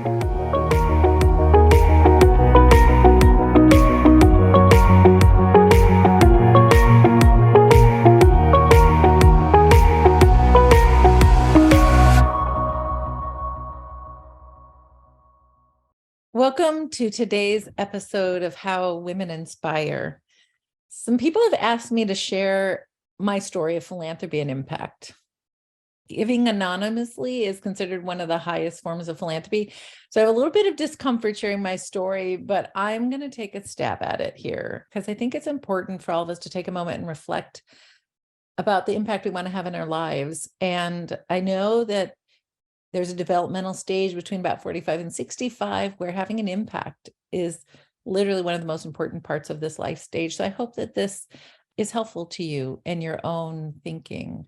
Welcome to today's episode of How Women Inspire. Some people have asked me to share my story of philanthropy and impact. Giving anonymously is considered one of the highest forms of philanthropy. So I have a little bit of discomfort sharing my story, but I'm going to take a stab at it here because I think it's important for all of us to take a moment and reflect about the impact we want to have in our lives. And I know that there's a developmental stage between about 45 and 65 where having an impact is literally one of the most important parts of this life stage. So I hope that this is helpful to you in your own thinking.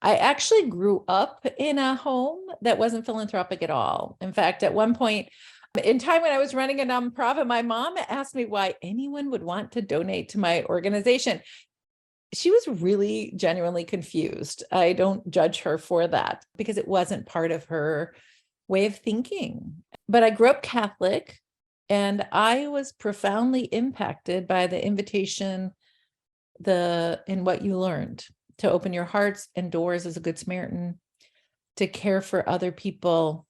I actually grew up in a home that wasn't philanthropic at all. In fact, at one point in time when I was running a nonprofit, my mom asked me why anyone would want to donate to my organization. She was really genuinely confused. I don't judge her for that because it wasn't part of her way of thinking. But I grew up Catholic and I was profoundly impacted by the invitation in what you learned to open your hearts and doors as a good Samaritan, to care for other people,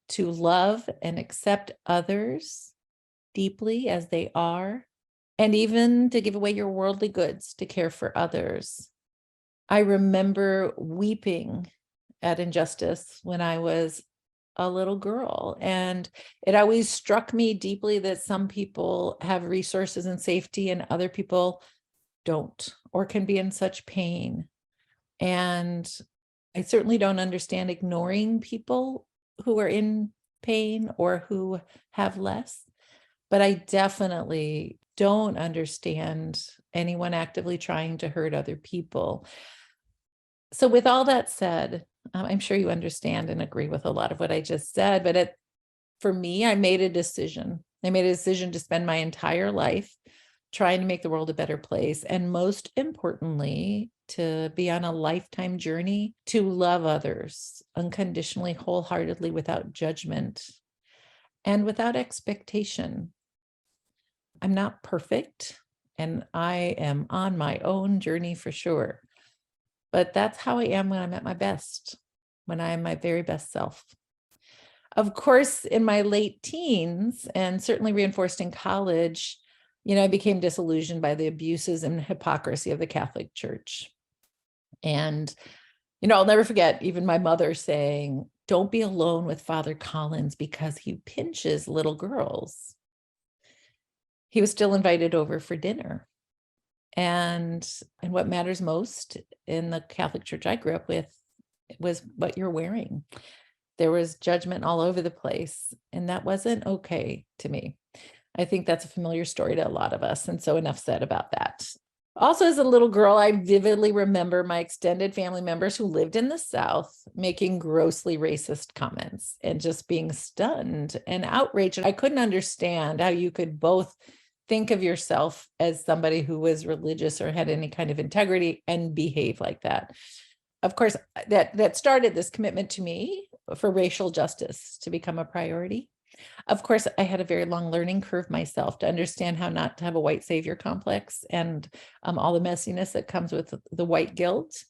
to love and accept others deeply as they are, and even to give away your worldly goods to care for others. I remember weeping at injustice when I was a little girl, and it always struck me deeply that some people have resources and safety and other people don't, or can be in such pain. And I certainly don't understand ignoring people who are in pain or who have less, but I definitely don't understand anyone actively trying to hurt other people. So with all that said, I'm sure you understand and agree with a lot of what I just said, but for me, I made a decision. I made a decision to spend my entire life trying to make the world a better place. And most importantly, to be on a lifetime journey to love others unconditionally, wholeheartedly, without judgment and without expectation. I'm not perfect, and I am on my own journey for sure. But that's how I am when I'm at my best, when I am my very best self. Of course, in my late teens, and certainly reinforced in college, I became disillusioned by the abuses and hypocrisy of the Catholic Church. And, I'll never forget even my mother saying, "Don't be alone with Father Collins because he pinches little girls." He was still invited over for dinner. And what matters most in the Catholic Church I grew up with was what you're wearing. There was judgment all over the place, and that wasn't okay to me. I think that's a familiar story to a lot of us, and so enough said about that. Also, as a little girl, I vividly remember my extended family members who lived in the South making grossly racist comments and just being stunned and outraged. I couldn't understand how you could both think of yourself as somebody who was religious or had any kind of integrity and behave like that. Of course, that started this commitment to me for racial justice to become a priority. Of course, I had a very long learning curve myself to understand how not to have a white savior complex and all the messiness that comes with the white guilt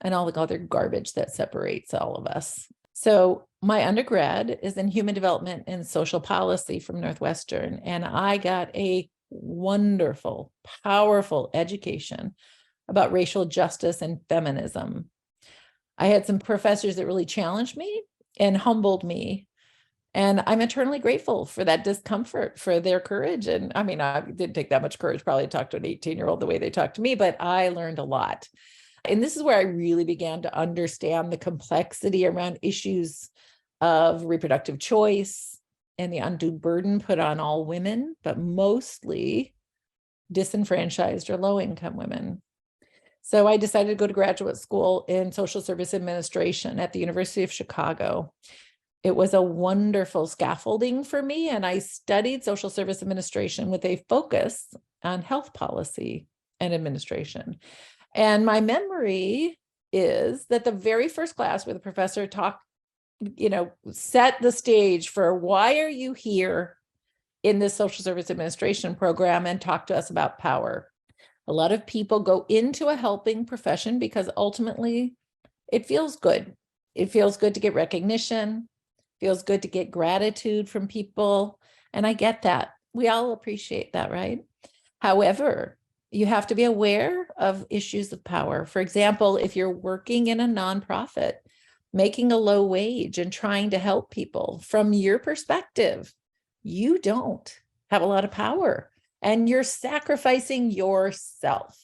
and all the other garbage that separates all of us. So my undergrad is in human development and social policy from Northwestern, and I got a wonderful, powerful education about racial justice and feminism. I had some professors that really challenged me and humbled me. And I'm eternally grateful for that discomfort, for their courage. And I mean, I didn't take that much courage probably to talk to an 18-year-old the way they talked to me, but I learned a lot. And this is where I really began to understand the complexity around issues of reproductive choice and the undue burden put on all women, but mostly disenfranchised or low-income women. So I decided to go to graduate school in social service administration at the University of Chicago. It was a wonderful scaffolding for me, and I studied social service administration with a focus on health policy and administration. And my memory is that the very first class where the professor talked set the stage for why are you here in this social service administration program, and talk to us about power. A lot of people go into a helping profession because ultimately it feels good. It feels good to get recognition, feels good to get gratitude from people. And I get that. We all appreciate that, right? However, you have to be aware of issues of power. For example, if you're working in a nonprofit, making a low wage and trying to help people, from your perspective, you don't have a lot of power and you're sacrificing yourself.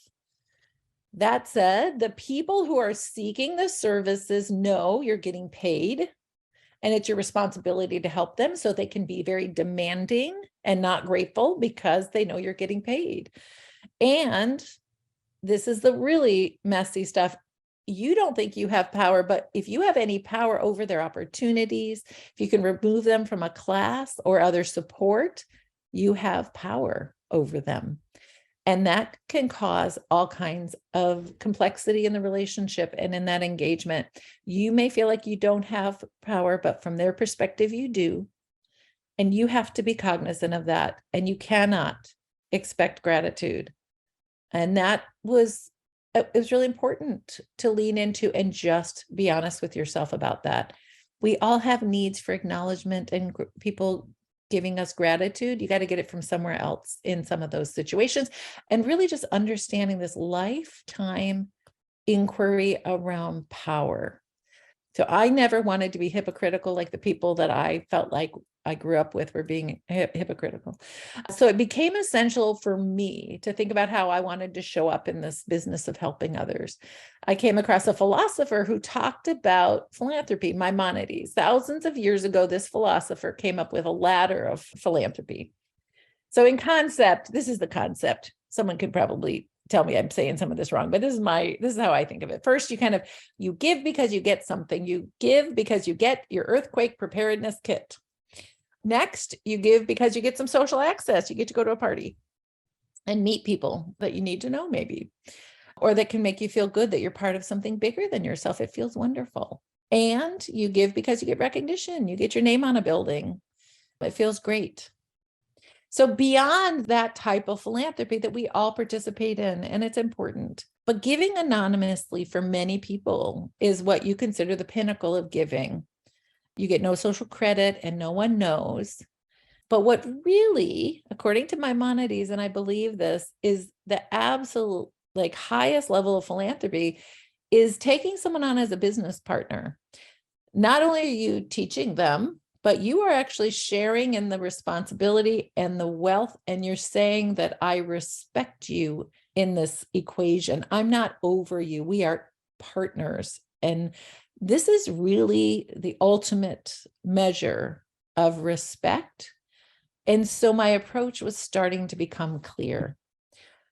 That said, the people who are seeking the services know you're getting paid and it's your responsibility to help them, so they can be very demanding and not grateful because they know you're getting paid. And this is the really messy stuff. You don't think you have power, but if you have any power over their opportunities, if you can remove them from a class or other support, you have power over them. And that can cause all kinds of complexity in the relationship and in that engagement. You may feel like you don't have power, but from their perspective, you do. And you have to be cognizant of that. And you cannot expect gratitude. And it was really important to lean into and just be honest with yourself about that. We all have needs for acknowledgement and people giving us gratitude. You got to get it from somewhere else in some of those situations, and really just understanding this lifetime inquiry around power. So I never wanted to be hypocritical like the people that I felt like I grew up with were being hypocritical. So it became essential for me to think about how I wanted to show up in this business of helping others. I came across a philosopher who talked about philanthropy, Maimonides. Thousands of years ago, this philosopher came up with a ladder of philanthropy. So in concept, this is the concept. Someone could probably tell me I'm saying some of this wrong, but this is how I think of it. First, you give because you get something. You give because you get your earthquake preparedness kit. Next, you give because you get some social access. You get to go to a party and meet people that you need to know, maybe, or that can make you feel good that you're part of something bigger than yourself. It feels wonderful. And you give because you get recognition. You get your name on a building. It feels great. So beyond that type of philanthropy that we all participate in, and it's important, but giving anonymously for many people is what you consider the pinnacle of giving. You get no social credit and no one knows. But what really, according to Maimonides, and I believe this, is the absolute highest level of philanthropy is taking someone on as a business partner. Not only are you teaching them, but you are actually sharing in the responsibility and the wealth, and you're saying that I respect you in this equation. I'm not over you. We are partners. And this is really the ultimate measure of respect. And so my approach was starting to become clear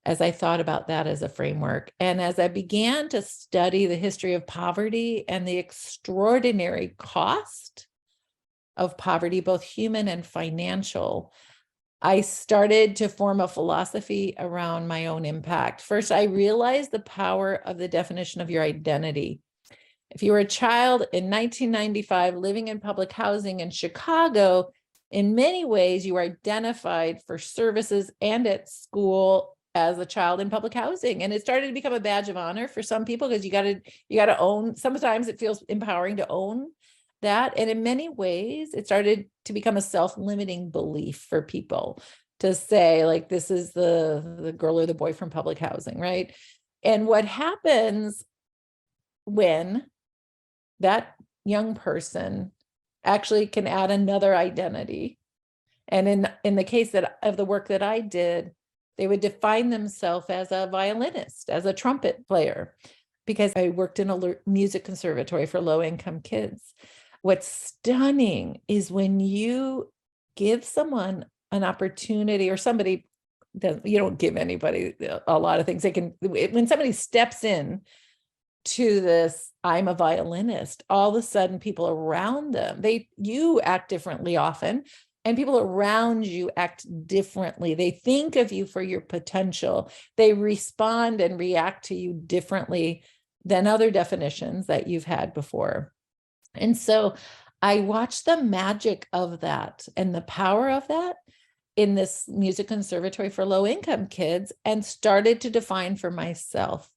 as I thought about that as a framework. And as I began to study the history of poverty and the extraordinary cost of poverty, both human and financial, I started to form a philosophy around my own impact. First, I realized the power of the definition of your identity. If you were a child in 1995 living in public housing in Chicago, in many ways, you were identified for services and at school as a child in public housing. And it started to become a badge of honor for some people because you got to own. Sometimes it feels empowering to own that. And in many ways, it started to become a self-limiting belief for people to say, this is the girl or the boy from public housing, right? And what happens when that young person actually can add another identity. And in the case of the work that I did, they would define themselves as a violinist, as a trumpet player, because I worked in a music conservatory for low-income kids. What's stunning is when you give someone an opportunity, or somebody, you don't give anybody a lot of things. When somebody steps in to this, I'm a violinist, all of a sudden people around them, you act differently often, and people around you act differently. They think of you for your potential. They respond and react to you differently than other definitions that you've had before. And so I watched the magic of that and the power of that in this music conservatory for low-income kids, and started to define for myself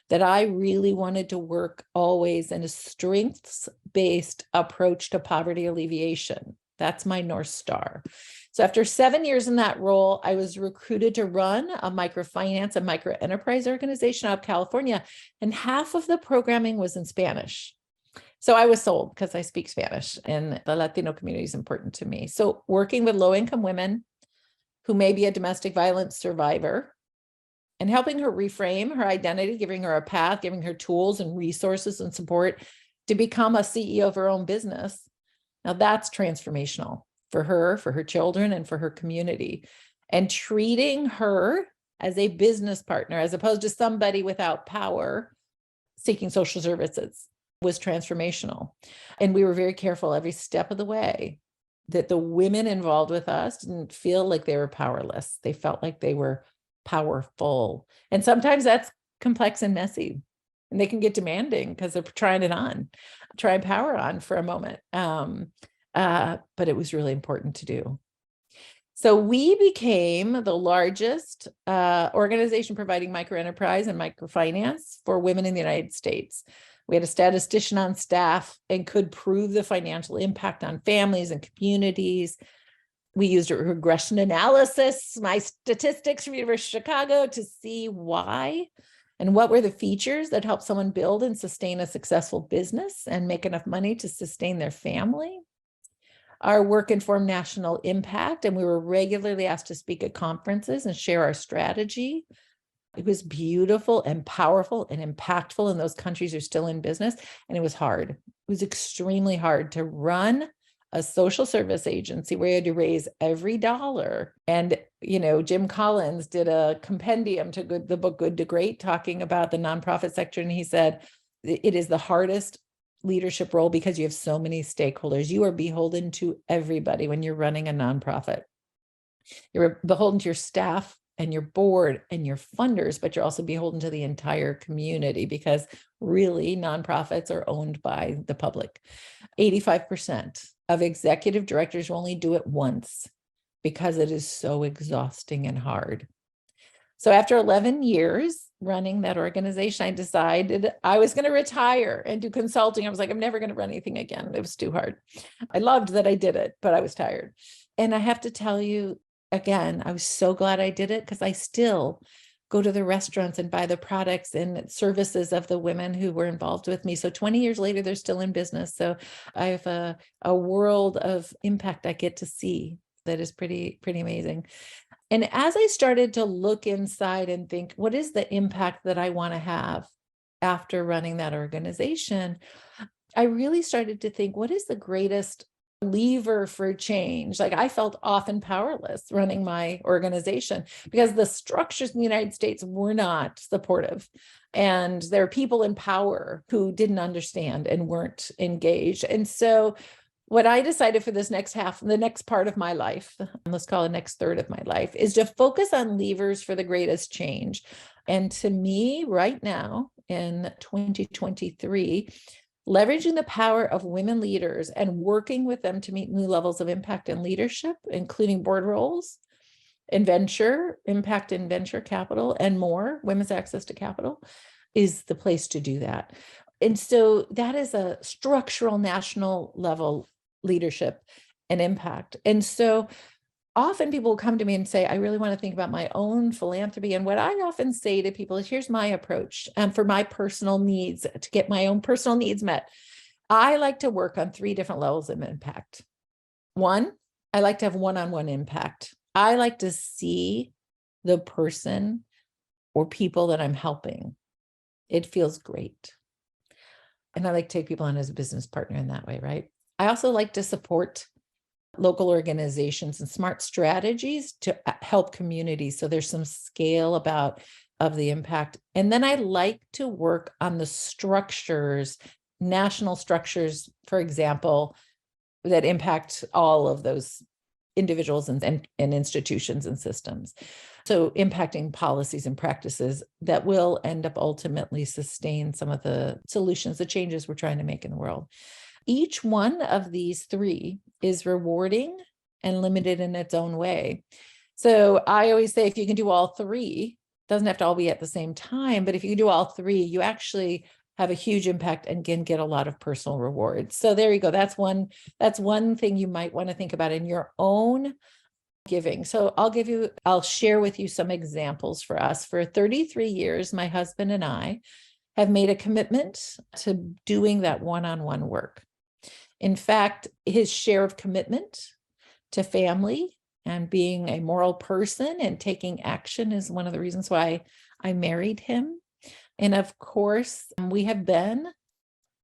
that I really wanted to work always in a strengths-based approach to poverty alleviation. That's my North Star. So after 7 years in that role, I was recruited to run a microfinance and microenterprise organization out of California, and half of the programming was in Spanish. So I was sold because I speak Spanish, and the Latino community is important to me. So working with low-income women who may be a domestic violence survivor and helping her reframe her identity, giving her a path, giving her tools and resources and support to become a CEO of her own business. Now that's transformational for her children, and for her community. And treating her as a business partner, as opposed to somebody without power seeking social services, was transformational. And we were very careful every step of the way that the women involved with us didn't feel like they were powerless. They felt like they were powerful. And sometimes that's complex and messy, and they can get demanding because they're trying power on for a moment. But it was really important to do. So we became the largest organization providing microenterprise and microfinance for women in the United States. We had a statistician on staff and could prove the financial impact on families and communities. We used a regression analysis, my statistics from University of Chicago, to see why and what were the features that help someone build and sustain a successful business and make enough money to sustain their family. Our work informed national impact, and we were regularly asked to speak at conferences and share our strategy. It was beautiful and powerful and impactful, and those countries are still in business. And it was hard. It was extremely hard to run a social service agency where you had to raise every dollar. And, Jim Collins did a compendium to the book Good to Great, talking about the nonprofit sector. And he said, it is the hardest leadership role because you have so many stakeholders. You are beholden to everybody when you're running a nonprofit. You're beholden to your staff and your board and your funders, but you're also beholden to the entire community, because really nonprofits are owned by the public. 85% of executive directors will only do it once because it is so exhausting and hard. So after 11 years running that organization, I decided I was going to retire and do consulting. I was like, I'm never going to run anything again. It was too hard. I loved that I did it, but I was tired. And I have to tell you, again, I was so glad I did it, because I still go to the restaurants and buy the products and services of the women who were involved with me. So 20 years later, they're still in business. So I have a world of impact I get to see that is pretty amazing. And as I started to look inside and think, what is the impact that I want to have after running that organization? I really started to think, what is the greatest lever for change? Like, I felt often powerless running my organization because the structures in the United States were not supportive. And there are people in power who didn't understand and weren't engaged. And so what I decided for this next the next part of my life, let's call it the next third of my life, is to focus on levers for the greatest change. And to me, right now in 2023, leveraging the power of women leaders and working with them to meet new levels of impact and leadership, including board roles, impact in venture capital, and more, women's access to capital, is the place to do that. And so that is a structural national level leadership and impact. And so often people will come to me and say, I really want to think about my own philanthropy. And what I often say to people is, here's my approach for my personal needs, to get my own personal needs met. I like to work on 3 different levels of impact. 1, I like to have one-on-one impact. I like to see the person or people that I'm helping. It feels great. And I like to take people on as a business partner in that way, right? I also like to support local organizations and smart strategies to help communities. So there's some scale of the impact. And then I like to work on the structures, national structures, for example, that impact all of those individuals and institutions and systems. So impacting policies and practices that will end up ultimately sustain some of the solutions, the changes we're trying to make in the world. Each one of these three is rewarding and limited in its own way. So I always say, if you can do all three, doesn't have to all be at the same time, but if you do all three, you actually have a huge impact and can get a lot of personal rewards. So there you go. That's one thing you might want to think about in your own giving. So I'll share with you some examples for us. For 33 years, my husband and I have made a commitment to doing that one-on-one work. In fact, his share of commitment to family and being a moral person and taking action is one of the reasons why I married him. And of course, we have been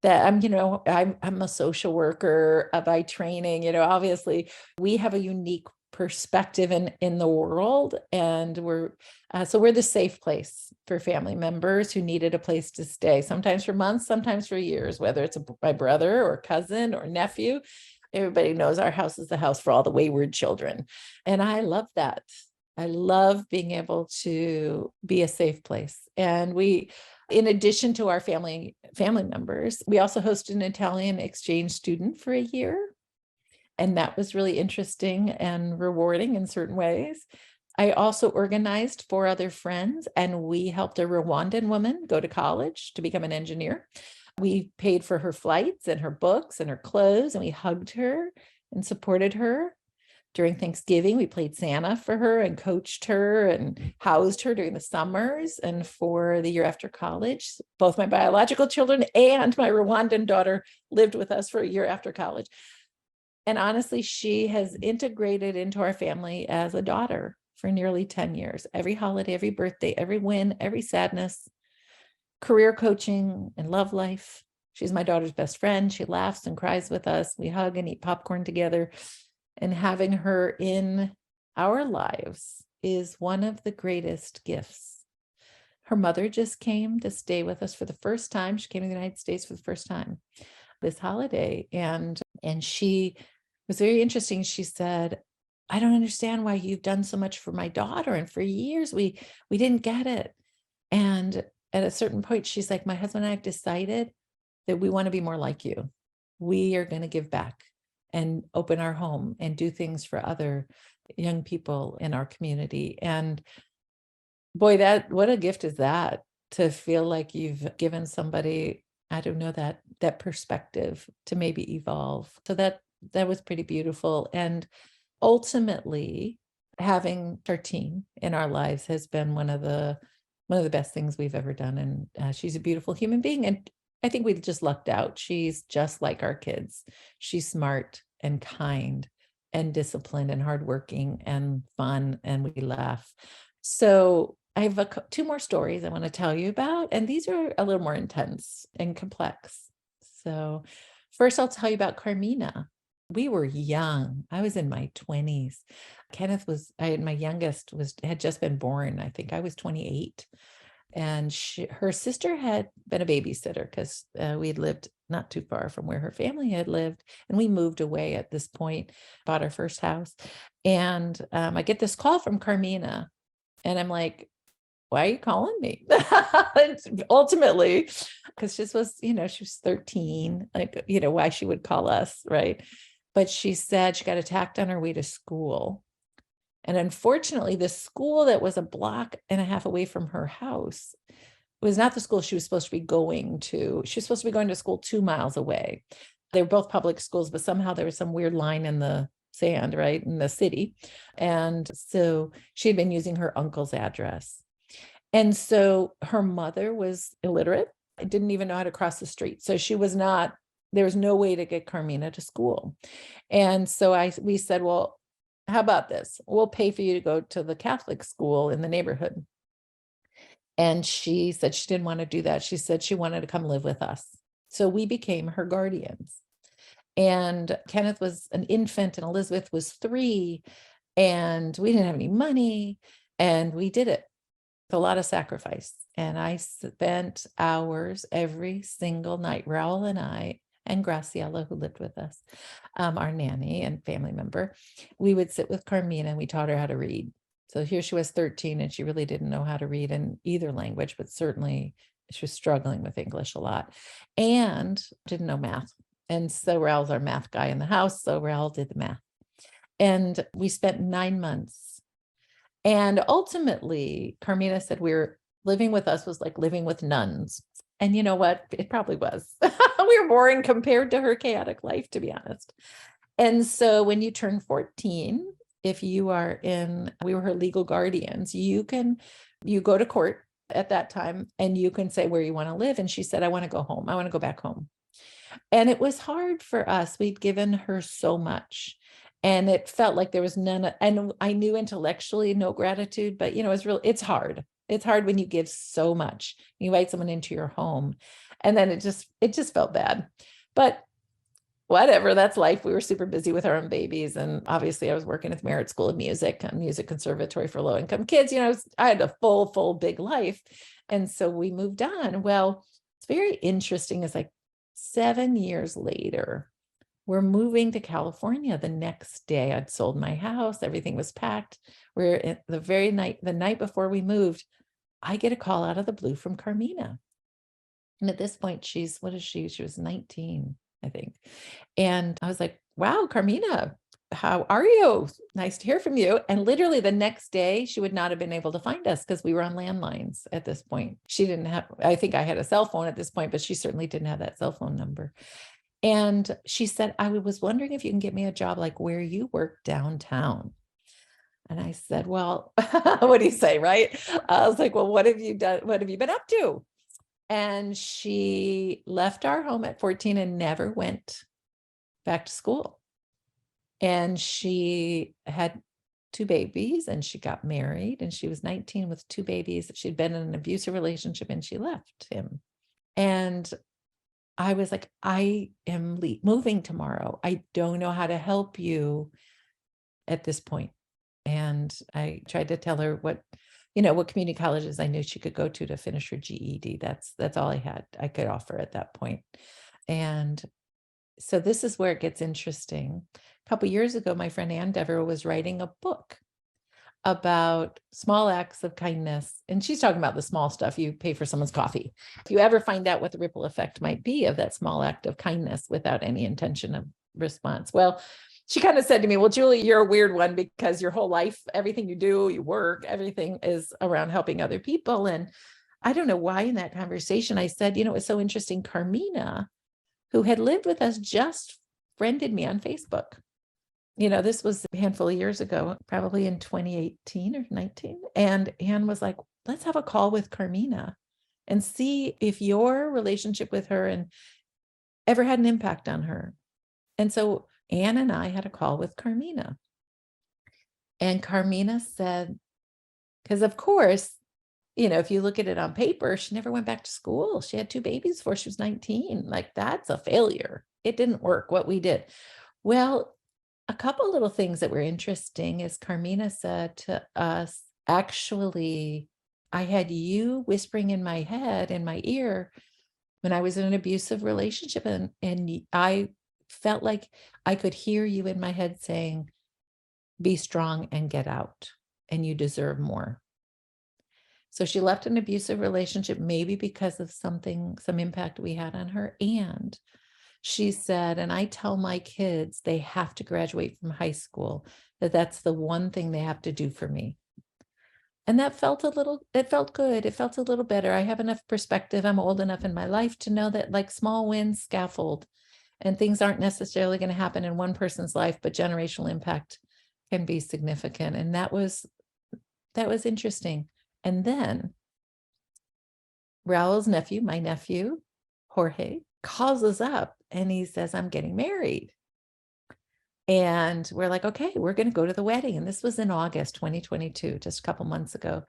that I'm a social worker by training. Obviously we have a unique perspective in the world, and we're the safe place for family members who needed a place to stay, sometimes for months, sometimes for years, whether it's my brother or cousin or nephew. Everybody knows our house is the house for all the wayward children. And I love that. I love being able to be a safe place. And we, in addition to our family members, we also hosted an Italian exchange student for a year. And that was really interesting and rewarding in certain ways. I also organized 4 other friends, and we helped a Rwandan woman go to college to become an engineer. We paid for her flights and her books and her clothes, and we hugged her and supported her. During Thanksgiving, we played Santa for her and coached her and housed her during the summers. And for the year after college, both my biological children and my Rwandan daughter lived with us for a year after college. And honestly, she has integrated into our family as a daughter for nearly 10 years. Every holiday, every birthday, every win, every sadness, career coaching and love life. She's my daughter's best friend. She laughs and cries with us. We hug and eat popcorn together. And having her in our lives is one of the greatest gifts. Her mother just came to stay with us for the first time. She came to the United States for the first time this holiday. And she was very interesting. She said, I don't understand why you've done so much for my daughter. And for years, we didn't get it. And at a certain point, she's like, my husband and I have decided that we want to be more like you. We are going to give back and open our home and do things for other young people in our community. And boy, what a gift is that, to feel like you've given somebody, I don't know, that perspective to maybe evolve. So that was pretty beautiful. And ultimately, having our team in our lives has been one of the best things we've ever done. And she's a beautiful human being. And I think we just lucked out. She's just like our kids. She's smart and kind and disciplined and hardworking and fun, and we laugh. So I have 2 more stories I want to tell you about, and these are a little more intense and complex. So first, I'll tell you about Carmina. We were young. I was in my 20s. My youngest had just been born. I think I was 28. And her sister had been a babysitter because we had lived not too far from where her family had lived. And we moved away at this point, bought our first house. And I get this call from Carmina. And I'm like, why are you calling me? Ultimately, because she was 13, why she would call us, right? But she said she got attacked on her way to school. And unfortunately, the school that was a block and a half away from her house was not the school she was supposed to be going to. She was supposed to be going to school 2 miles away. They were both public schools, but somehow there was some weird line in the sand, right, in the city. And so she had been using her uncle's address. And so her mother was illiterate, didn't even know how to cross the street. So there was no way to get Carmina to school. And so we said, well, how about this? We'll pay for you to go to the Catholic school in the neighborhood. And she said she didn't want to do that. She said she wanted to come live with us. So we became her guardians. And Kenneth was an infant and Elizabeth was 3. And we didn't have any money. And we did it with a lot of sacrifice. And I spent hours every single night, Raul and I, and Graciela, who lived with us, our nanny and family member, we would sit with Carmina and we taught her how to read. So here she was 13 and she really didn't know how to read in either language, but certainly she was struggling with English a lot and didn't know math. And so Raul's our math guy in the house. So Raul did the math. And we spent 9 months. And ultimately, Carmina said living with us was like living with nuns. And you know what? It probably was. We were boring compared to her chaotic life, to be honest. And so when you turn 14, if you are we were her legal guardians, you go to court at that time and you can say where you want to live. And she said, I want to go home. I want to go back home. And it was hard for us. We'd given her so much. And it felt like there was none. And I knew intellectually no gratitude, but it's hard. It's hard when you give so much. You invite someone into your home. And then it just felt bad. But whatever, that's life. We were super busy with our own babies. And obviously I was working at the Merit School of Music, a music conservatory for low-income kids. I had a full big life. And so we moved on. Well, it's very interesting. It's like 7 years later, we're moving to California. The next day I'd sold my house. Everything was packed. We're the night before we moved, I get a call out of the blue from Carmina. And at this point, she was 19, I think. And I was like, wow, Carmina, how are you? Nice to hear from you. And literally the next day, she would not have been able to find us because we were on landlines at this point. I think I had a cell phone at this point, but she certainly didn't have that cell phone number. And she said, I was wondering if you can get me a job like where you work downtown. And I said, well, what do you say, right? I was like, well, what have you done? What have you been up to? And she left our home at 14 and never went back to school. And she had 2 babies and she got married and she was 19 with 2 babies. She'd been in an abusive relationship and she left him. And I was like, I am moving tomorrow. I don't know how to help you at this point. And I tried to tell her what community colleges I knew she could go to finish her GED. That's all I could offer at that point. And so this is where it gets interesting. A couple of years ago, my friend Ann Dever was writing a book about small acts of kindness. And she's talking about the small stuff. You pay for someone's coffee. If you ever find out what the ripple effect might be of that small act of kindness without any intention of response. Well, she kind of said to me, well, Julie, you're a weird one because your whole life, everything you do, you work, everything is around helping other people. And I don't know why in that conversation, I said, it's so interesting. Carmina, who had lived with us, just friended me on Facebook. This was a handful of years ago, probably in 2018 or 19. And Anne was like, let's have a call with Carmina and see if your relationship with her and ever had an impact on her. And so Anne and I had a call with Carmina. And Carmina said, because of course, if you look at it on paper, she never went back to school. She had 2 babies before she was 19. Like, that's a failure. It didn't work what we did. Well, a couple little things that were interesting is Carmina said to us, actually, I had you whispering in my head, in my ear, when I was in an abusive relationship. And I felt like I could hear you in my head saying, be strong and get out, and you deserve more. So she left an abusive relationship, maybe because of some impact we had on her. And she said, and I tell my kids, they have to graduate from high school, that's the one thing they have to do for me. And it felt good. It felt a little better. I have enough perspective. I'm old enough in my life to know that like small wins scaffold, and things aren't necessarily going to happen in one person's life, but generational impact can be significant. And that was interesting. And then Raul's nephew, my nephew, Jorge, calls us up and he says, I'm getting married. And we're like, okay, we're going to go to the wedding. And this was in August 2022, just a couple months ago.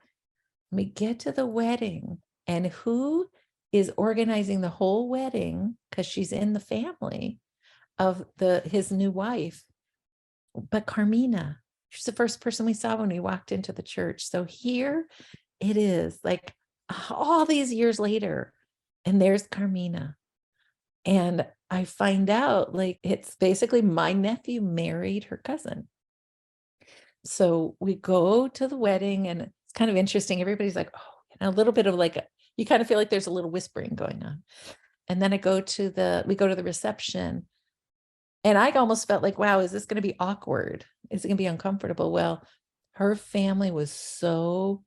We get to the wedding, and who is organizing the whole wedding, because she's in the family of his new wife, but Carmina. She's the first person we saw when we walked into the church. So here it is, like all these years later, and there's Carmina. And I find out, like, it's basically my nephew married her cousin. So we go to the wedding, and it's kind of interesting. Everybody's like, oh, a little bit of like, you kind of feel like there's a little whispering going on. And then we go to the reception, and I almost felt like, wow, is this going to be awkward? Is it going to be uncomfortable? Well, her family was so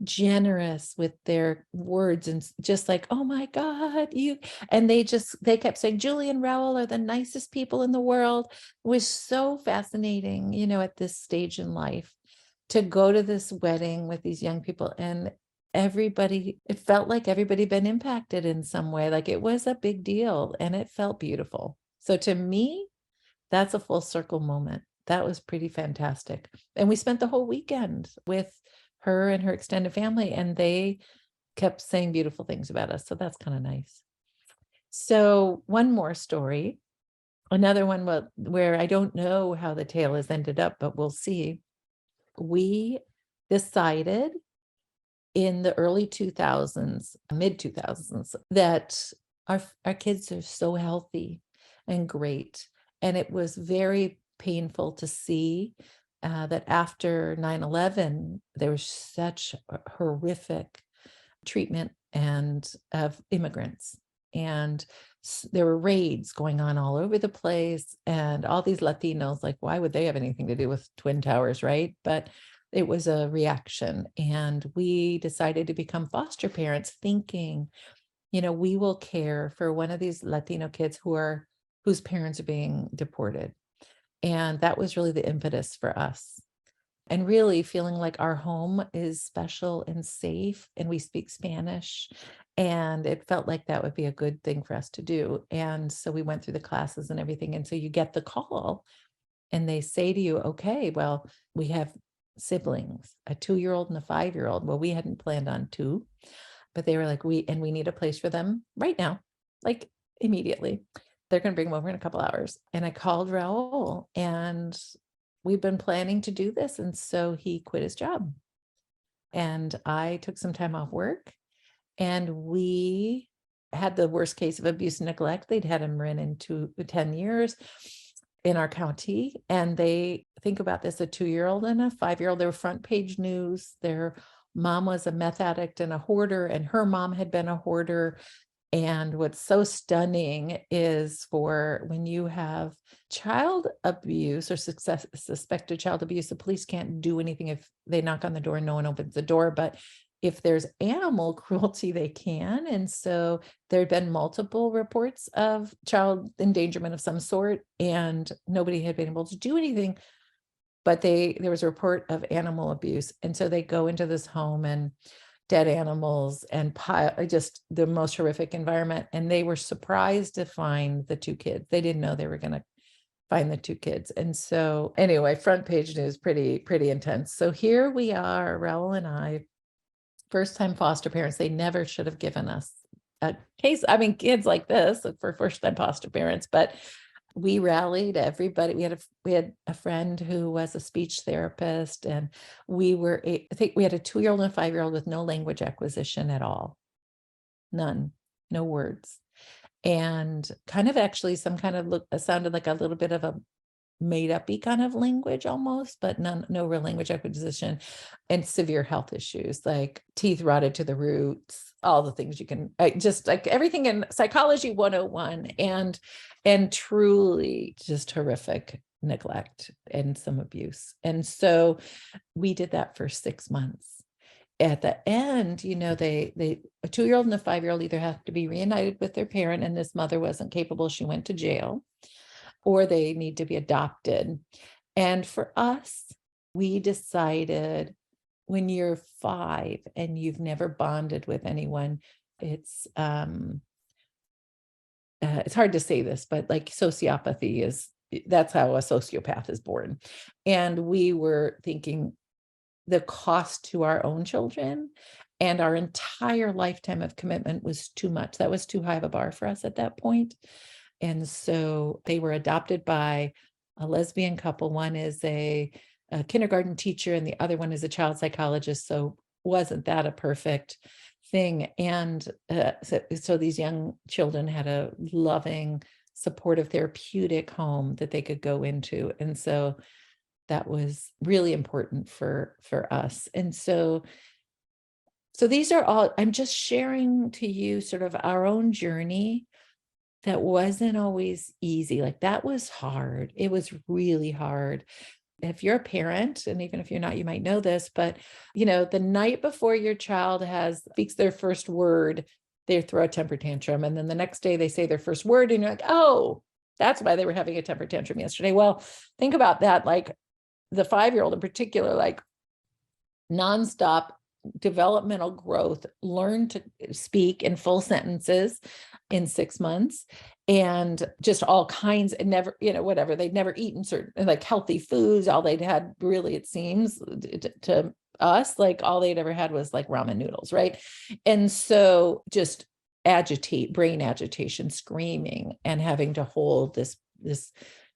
generous with their words, and just like, oh my God, and they kept saying, Julie and Raoul are the nicest people in the world. It was so fascinating, at this stage in life, to go to this wedding with these young people, and it felt like everybody had been impacted in some way. Like, it was a big deal, and it felt beautiful. So to me, that's a full circle moment. That was pretty fantastic. And we spent the whole weekend with her and her extended family, and they kept saying beautiful things about us. So that's kind of nice. So one more story, another one where I don't know how the tale has ended up, but we'll see. We decided in the early 2000s, mid 2000s, that our kids are so healthy and great. And it was very painful to see that after 9/11, there was such a horrific treatment of immigrants. And there were raids going on all over the place. And all these Latinos, like, why would they have anything to do with Twin Towers, right? But it was a reaction. And we decided to become foster parents, thinking, we will care for one of these Latino kids whose parents are being deported. And that was really the impetus for us. And really feeling like our home is special and safe, and we speak Spanish. And it felt like that would be a good thing for us to do. And so we went through the classes and everything. And so you get the call, and they say to you, okay, well, we have siblings, a 2-year-old and a 5-year-old. Well, we hadn't planned on 2, but they were like, we need a place for them right now, like immediately. They're going to bring them over in a couple hours. And I called Raul, and we've been planning to do this. And so he quit his job, and I took some time off work, and we had the worst case of abuse and neglect. They'd had him run into 10 years in our county. And they think about this, a 2-year-old and a 5-year-old, they were front page news. Their mom was a meth addict and a hoarder, and her mom had been a hoarder. And what's so stunning is, for when you have child abuse or suspected child abuse, the police can't do anything if they knock on the door and no one opens the door. But if there's animal cruelty, they can. And so there had been multiple reports of child endangerment of some sort, and nobody had been able to do anything. But there was a report of animal abuse. And so they go into this home, and dead animals and just the most horrific environment. And they were surprised to find the 2 kids. They didn't know they were going to find the 2 kids. And so anyway, front page news, pretty intense. So here we are, Raul and I, first time foster parents. They never should have given us a case. I mean, kids like this for first time foster parents, but we rallied everybody. We had a friend who was a speech therapist, and I think we had a 2-year-old and a 5-year-old with no language acquisition at all. None, no words. And kind of actually sounded like a little bit of a made up-y kind of language almost, but no real language acquisition, and severe health issues like teeth rotted to the roots, all the things you can, just like everything in psychology 101, and truly just horrific neglect and some abuse. And so we did that for 6 months. At the end, a 2-year-old and a 5-year-old either have to be reunited with their parent, and this mother wasn't capable, she went to jail, or they need to be adopted. And for us, we decided, when you're 5 and you've never bonded with anyone, it's hard to say this, but like sociopathy that's how a sociopath is born. And we were thinking the cost to our own children and our entire lifetime of commitment was too much. That was too high of a bar for us at that point. And so they were adopted by a lesbian couple. One is a kindergarten teacher, and the other one is a child psychologist. So wasn't that a perfect thing? And so these young children had a loving, supportive, therapeutic home that they could go into. And so that was really important for us. And so So these are all, I'm just sharing to you sort of our own journey that wasn't always easy. Like that was hard. It was really hard. If you're a parent, and even if you're not, you might know this, but the night before your child speaks their first word, they throw a temper tantrum. And then the next day they say their first word and you're like, oh, that's why they were having a temper tantrum yesterday. Well, think about that. Like the 5-year-old in particular, like nonstop developmental growth, learn to speak in full sentences in 6 months, and just all kinds, and never, whatever, they'd never eaten certain like healthy foods. All they'd had, really, it seems to us, like all they'd ever had was like ramen noodles, right? And so just brain agitation, screaming, and having to hold this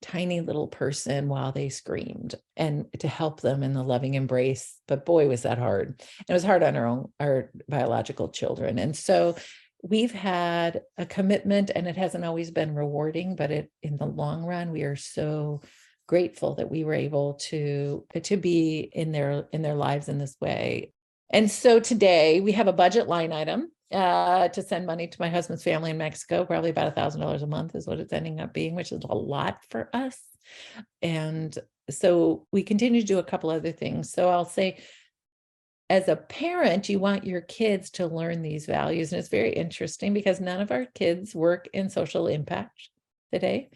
tiny little person while they screamed, and to help them in the loving embrace. But boy, was that hard. It was hard on our biological children. And so we've had a commitment, and it hasn't always been rewarding, but in the long run, we are so grateful that we were able to be in their lives in this way. And so today we have a budget line item to send money to my husband's family in Mexico. Probably about $1,000 a month is what it's ending up being, which is a lot for us. And so we continue to do a couple other things. So I'll say, as a parent, you want your kids to learn these values. And it's very interesting because none of our kids work in social impact today.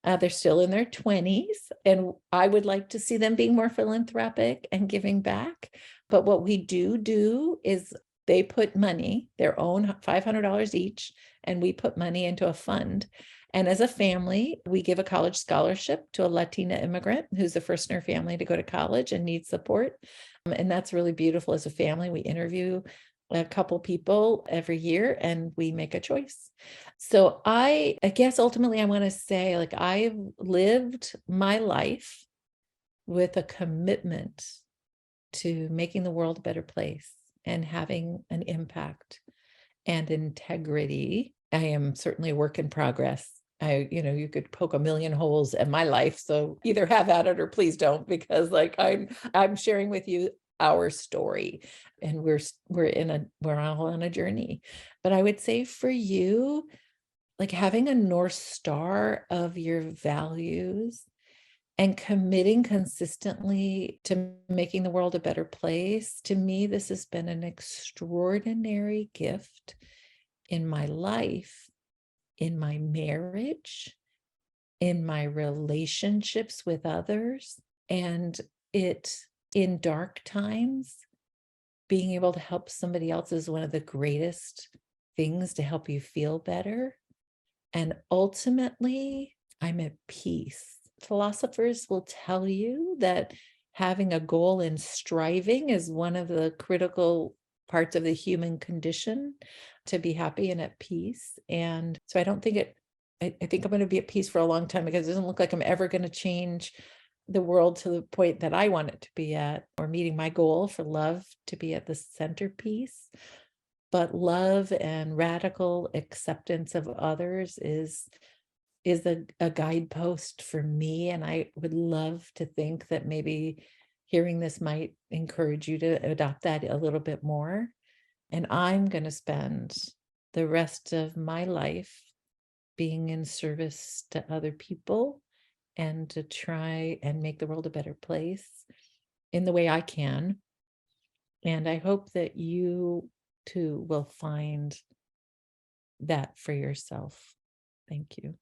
They're still in their 20s, and I would like to see them being more philanthropic and giving back. But what we do is they put money, their own $500 each, and we put money into a fund. And as a family, we give a college scholarship to a Latina immigrant who's the first in her family to go to college and needs support. And that's really beautiful. As a family, we interview a couple people every year and we make a choice. So I guess ultimately I want to say, like, I've lived my life with a commitment to making the world a better place and having an impact and integrity. I am certainly a work in progress. You could poke a million holes in my life. So either have at it or please don't, because like I'm sharing with you our story, and we're all on a journey. But I would say for you, like having a North Star of your values and committing consistently to making the world a better place, to me, this has been an extraordinary gift in my life, in my marriage, in my relationships with others. And in dark times, being able to help somebody else is one of the greatest things to help you feel better. And ultimately, I'm at peace. Philosophers will tell you that having a goal and striving is one of the critical parts of the human condition to be happy and at peace. And so I don't think I think I'm going to be at peace for a long time, because it doesn't look like I'm ever going to change the world to the point that I want it to be at, or meeting my goal for love to be at the centerpiece. But love and radical acceptance of others is a guidepost for me. And I would love to think that maybe hearing this might encourage you to adopt that a little bit more. And I'm going to spend the rest of my life being in service to other people and to try and make the world a better place in the way I can. And I hope that you too will find that for yourself. Thank you.